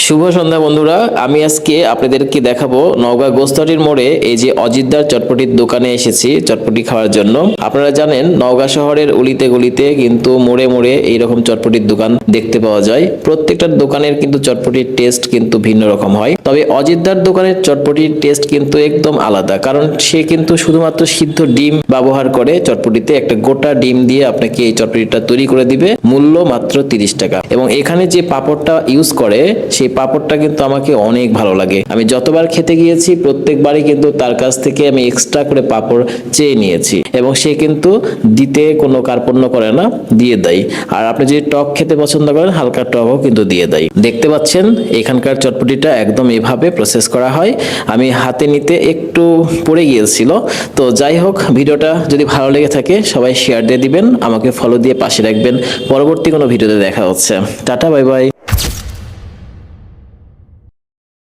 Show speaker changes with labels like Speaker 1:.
Speaker 1: শুভ সন্ধ্যা বন্ধুরা, আমি আজকে আপনাদেরকে দেখাবো নওগাঁ গোস্তাটির মোড়ে এই যে অজিতদার চটপটির দোকানে এসেছি চটপটি খাওয়ার জন্য। আপনারা জানেন নওগাঁ শহরের অলিতে গলিতে কিন্তু মোড়ে মোড়ে এইরকম চটপটির দোকান দেখতে পাওয়া যায়। প্রত্যেকটা দোকানের কিন্তু চটপটির টেস্ট কিন্তু ভিন্ন রকম হয়, তবে অজিতদার দোকানের চটপটির টেস্ট কিন্তু একদম আলাদা, কারণ সে কিন্তু শুধুমাত্র সিদ্ধ ডিম ব্যবহার করে চটপটিতে। একটা গোটা ডিম দিয়ে আপনাকে এই চটপটিটা তৈরি করে দিবে, মূল্য মাত্র 30 টাকা। এবং এখানে যে পাঁপড়টা ইউজ করে সেই পাঁপড়টা কিন্তু আমাকে অনেক ভালো লাগে। আমি যতবার খেতে গিয়েছি প্রত্যেকবারই কিন্তু তার কাছ থেকে আমি এক্সট্রা করে পাঁপড় চেয়ে নিয়েছি, এবং সে কিন্তু দিতে কোনো কার্পণ্য করে না, দিয়ে দেয়। আর আপনি যদি টক খেতে পছন্দ করেন হালকা টকও কিন্তু দিয়ে দেয়। দেখতে পাচ্ছেন এখানকার চটপটিটা একদম এভাবে প্রসেস করা হয়। আমি হাতে নিতে একটু পড়ে গিয়েছিল। তো যাই হোক, ভিডিওটা যদি ভালো লেগে থাকে সবাই শেয়ার দিয়ে দিবেন, আমাকে ফলো দিয়ে পাশে রাখবেন। পরবর্তী কোনো ভিডিওতে দেখা হচ্ছে। Tata, bye bye.